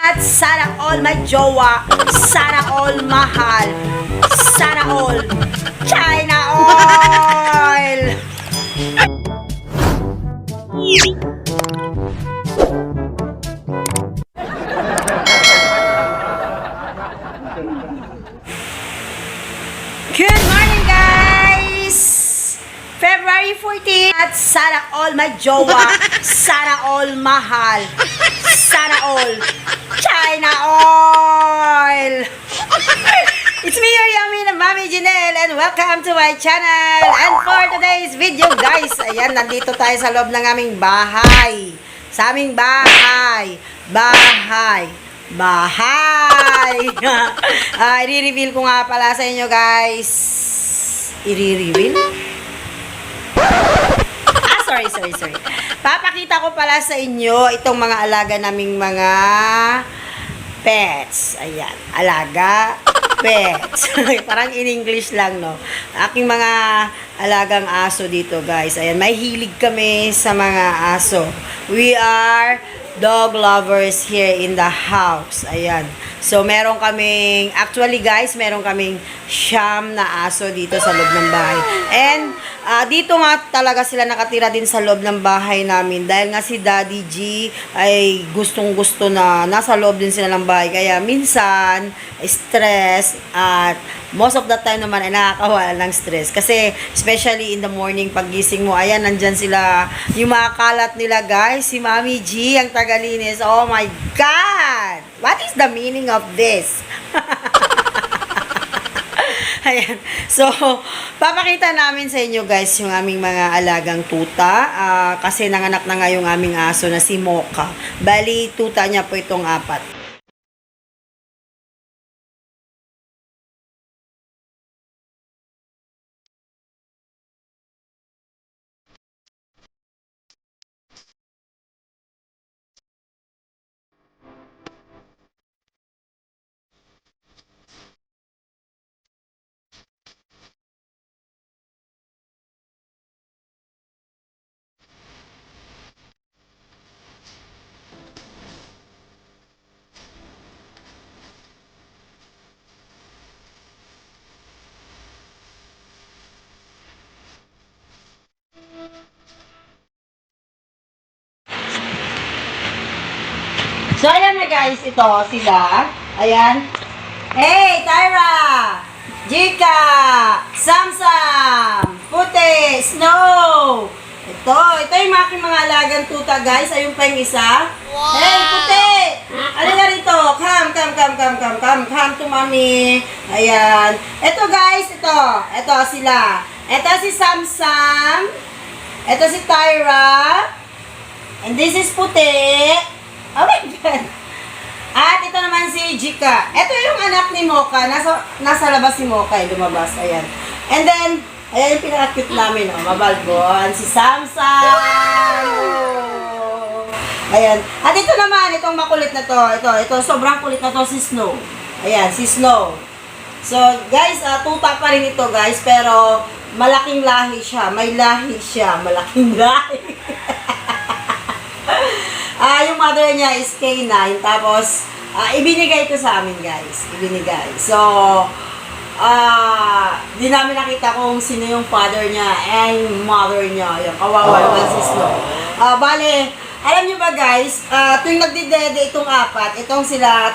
At sana all may jowa, sana all mahal, sana all China oil! Good morning, guys! February 14 at sana all may jowa, sana all mahal, sana all China oil! It's me, your yummy na Mami Janelle, and welcome to my channel. And for today's video, guys, ayan, nandito tayo sa loob ng aming bahay. Sa aming bahay. Bahay. I-reveal ko nga pala sa inyo, guys. I-reveal? Sorry. Papakita ko pala sa inyo itong mga alaga naming mga pets. Ayan, alaga, pets. Parang in English lang, no? Aking mga alagang aso dito, guys. Ayan, may hilig kami sa mga aso. We are dog lovers here in the house. Ayan. So, meron kaming, actually guys, meron kaming siyam na aso dito sa loob ng bahay. And, dito nga talaga sila nakatira din sa loob ng bahay namin. Dahil nga si Daddy G ay gustong-gusto na nasa loob din sila ng bahay. Kaya minsan, stress at most of the time naman ay nakakawala ng stress. Kasi, especially in the morning, paggising mo, ayan, nandyan sila, yung mga kalat nila, guys. Si Mami G, ang tagalinis. Oh my God! What is the meaning of this? Ayan. So, papakita namin sa inyo, guys, yung aming mga alagang tuta. Kasi nanganak na nga yung aming aso na si Mocha. Bali, tuta niya po itong 4. So, ayan na guys, ito sila. Ayan. Hey, Tyra! Jika! Samsam! Puti! Snow! Ito yung aking mga alagang tuta, guys. Ayun pa yung isa. Wow! Hey, Puti! Ano na rito? Come to mommy. Ayan. Ito guys, ito. Ito sila. Ito si Samsam. Ito si Tyra. And this is Puti. Oh my God! At ito naman si Jika. Ito yung anak ni Mocha. Nasa labas si Mocha, lumabas. Ayan. And then, ayan yung pinaka-cute namin, oh, mabalbon. Si Samsam! Oh. Ayan. At ito naman, itong makulit na to. Ito, sobrang kulit na to, si Snow. Ayan, si Snow. So, guys, tuta pa rin ito, guys. Pero, malaking lahi siya. May lahi siya. Malaking lahi. Yung mother niya is K9, tapos ibinigay ko sa amin, guys. Ibinigay. So, di namin nakita kung sino yung father niya and mother niya. Yung kawawa naman si Snow. Bale, alam niyo ba, guys, tuwing nagdidede itong 4, itong sila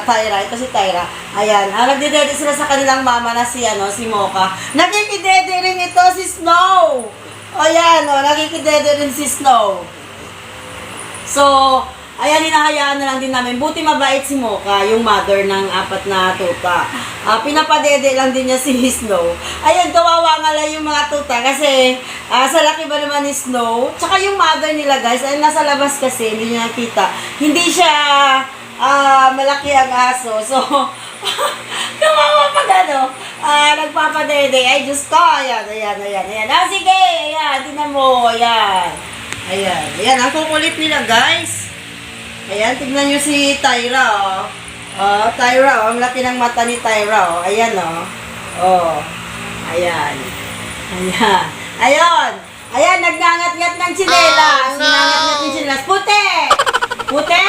Tyra, ito si Tyra. Ayan, nagdidede sila sa kanilang mama na si Mocha. Nakikidede rin ito si Snow. Ayan, nakikidede rin si Snow. So, ayan, hinahayaan na lang din namin. Buti mabait si Mocha, yung mother ng 4 na tuta. Pinapadede lang din niya si Snow. Ayan, kawawa nga lang yung mga tuta kasi sa laki ba naman ni Snow. Tsaka yung mother nila, guys, ay nasa labas kasi, hindi niya nakita. Hindi siya malaki ang aso. So, kawawa pag nagpapadede. Ay, Diyos ko, ayan. Sige, ayan, tinan mo, ayan. Ayan, ang kukulit nila, guys. Ayan, tignan nyo si Tyra, oh. Tyra, ang laki ng mata ni Tyra, oh. Ayan, oh. Ayan. Ayan, nagngangat-ngat ng tsinelas. Nagngangat-ngat ng tsinelas. Puti!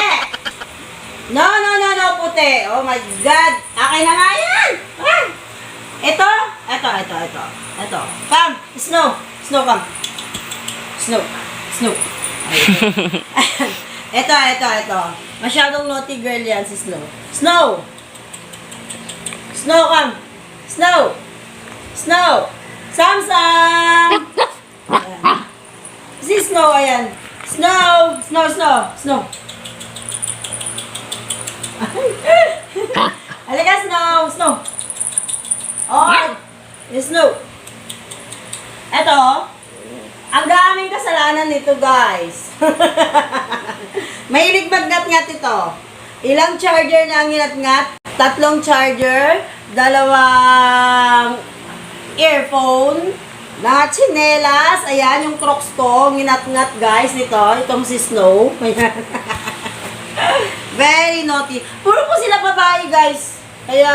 No, puti. Oh my God. Akin na nga yan. Ah. Ito. Come. Snow. Snow, come. Snow. Ayun. Ito. Masyadong naughty girl yan si Snow. Snow, come. Snow. Samsam. Ayan. Si Snow, ayan. Snow. Halika, Snow. Oh, Snow. Eto, ang daming kasalanan nito, guys. Mahilig magnat-ngat ito. Ilang charger na ang ginat-ngat? 3 charger, 2 earphone, lahat tsinelas, ayan yung Crocs ko, nginat-ngat guys nito, itong si Snow. Very naughty. Puro po sila babae guys. Kaya,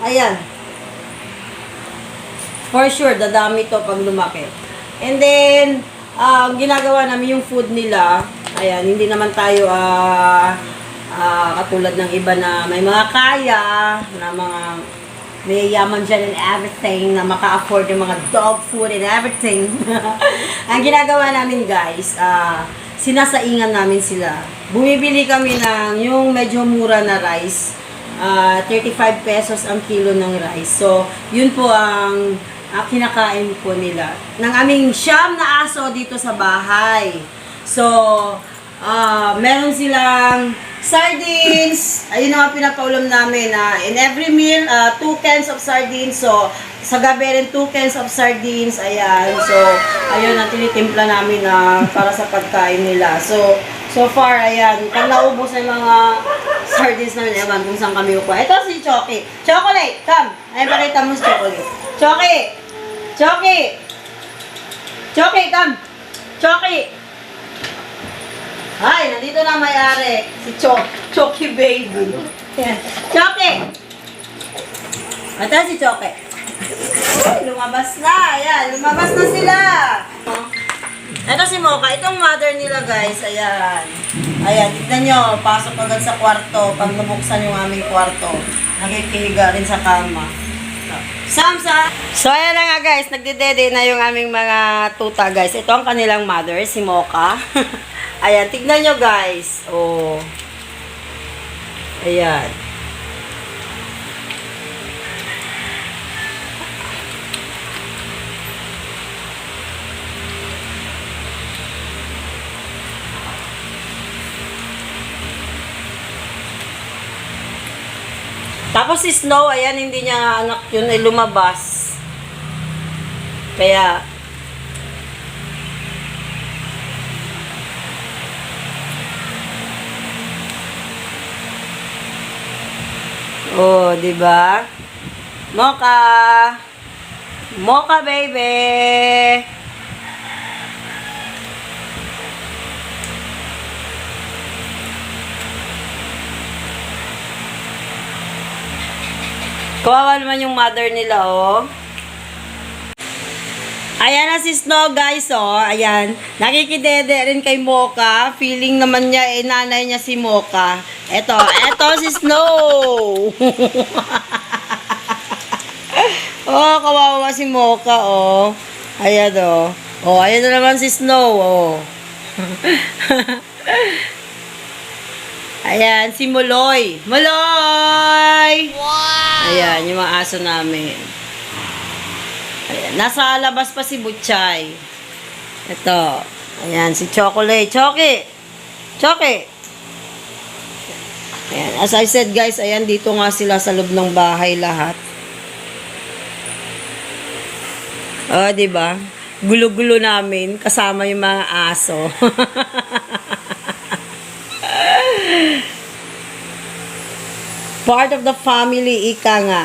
ayan. For sure, dadami to pag lumaki. And then, ginagawa namin yung food nila. Ayan, hindi naman tayo katulad ng iba na may mga kaya, na mga may yaman dyan and everything, na maka-afford yung mga dog food and everything. Ang ginagawa namin guys, sinasaingan namin sila. Bumibili kami ng yung medyo mura na rice. 35 pesos ang kilo ng rice. So, yun po ang kinakain po nila. Ng aming siyam na aso dito sa bahay. So, meron silang sardines. Ayun ang pinapaulam namin. In every meal, 2 cans of sardines. So, sa gabi rin 2 cans of sardines. Ayan. So, ayun ang tinitimpla namin para sa pagkain nila. So far, ayan. Pag naubos na yung mga sardines namin, ewan kung saan kami kukuha. Ito si Choki. Chocolate, come. Ay, pakita mo si Chocolate. Choki, come. Choki. Ay, nandito na may-ari. Si Choki baby. Choki. Ito si Choki. Uy, lumabas na. Ayan, lumabas na sila. Ito si Mocha. Itong mother nila, guys. Ayan. Ayan, tignan nyo. Pasok agad sa kwarto. Pag nabuksan yung aming kwarto, nakikihiga rin sa kama. Samsa! So, ayan na nga, guys. Nagdedede na yung aming mga tuta, guys. Ito ang kanilang mother, si Mocha. Ayan, tignan nyo, guys. Oh. Ayan. Tapos si Snow, ayan, hindi niya anak yun ay lumabas. Kaya, oh, di ba? Mocha baby. Kawawa naman yung mother nila, oh. Ayan na si Snow, guys, oh. Ayan. Nakikidede rin kay Mocha. Feeling naman niya, nanay niya si Mocha. Eto si Snow. Oh, kawawa si Mocha, oh. Ayan, oh. Oh, ayan na naman si Snow, oh. Ayan, si Muloy. Muloy! Wow! Ayan, yung mga aso namin. Ayan, nasa labas pa si Butchay. Ito. Ayan, si Chocolate. Choki! Ayan, as I said guys, ayan, dito nga sila sa loob ng bahay lahat. Oh, diba? Gulo-gulo namin, kasama yung mga aso. Part of the family, ika nga.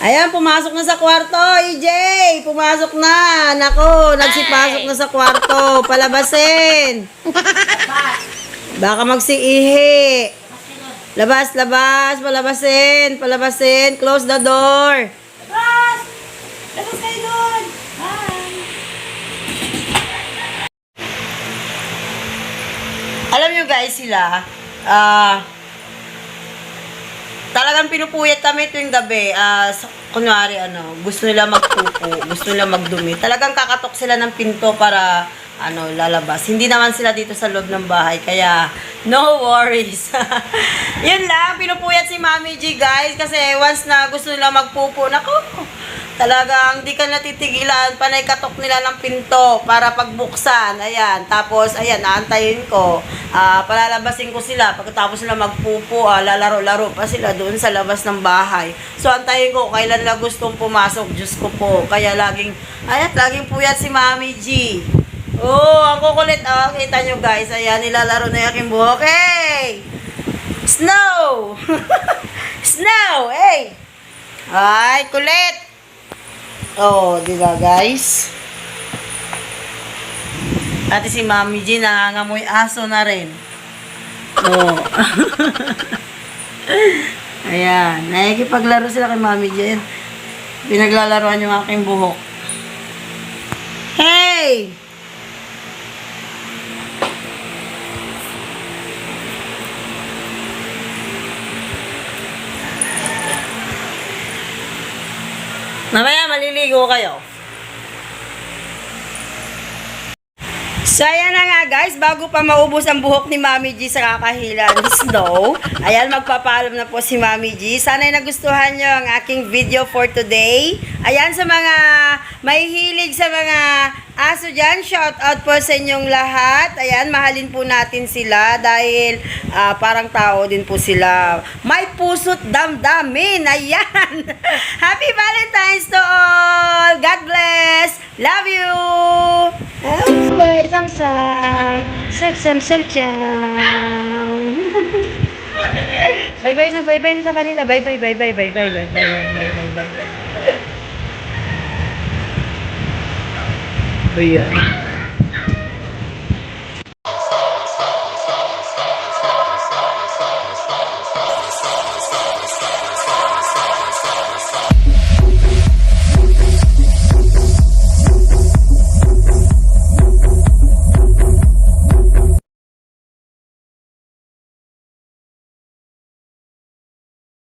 Ayan, pumasok na sa kwarto, EJ! Pumasok na! Nako, nagsipasok na sa kwarto. Palabasin! Baka magsiihi. Labas! Palabasin! Close the door! Labas kayo doon! Bye! Alam nyo guys, sila, Talagang pinupuyat kami tuwing gabi. Kunwari, gusto nila magpupo, gusto nila magdumi. Talagang kakatok sila ng pinto para, lalabas. Hindi naman sila dito sa loob ng bahay, kaya, no worries. Yun lang, pinupuyat si Mami G, guys, kasi once na gusto nila magpupo, naku, talagang di ka natitigilan, panay katok nila ng pinto para pagbuksan. Ayan, tapos, ayan, naantayin ko. Palalabasin ko sila. Pagkatapos nila magpupo, lalaro-laro pa sila doon sa labas ng bahay. So, antayin ko kailan nila gustong pumasok. Diyos ko po. Kaya laging puyat si Mami G. Oh, ang kukulit. Kita nyo guys. Ayan, nilalaro na yung aking buhok. Hey! Snow! Snow! Hey! Ay, kulit! Oh, di ba guys? Pati si Mami G nangangamoy aso na rin. Oh. Ayan, nakikipaglaro sila kay Mami G. Pinaglalaroan yung aking buhok. Hey! Mamaya maliligo kayo. So, ayan na nga guys, bago pa maubos ang buhok ni Mami G sa kakahila ni Snow, ayan, magpapaalam na po si Mami G. Sana'y nagustuhan nyo ang aking video for today. Ayan, sa mga mahihilig sa mga aso dyan, shout out po sa inyong lahat. Ayan, mahalin po natin sila dahil parang tao din po sila. May puso't damdamin. Ayan. Happy Valentine's to all. God bless. Love you. Bye, samsam. Samsam, ciao. Bye-bye na sa kanila. Bye-bye. Ayan.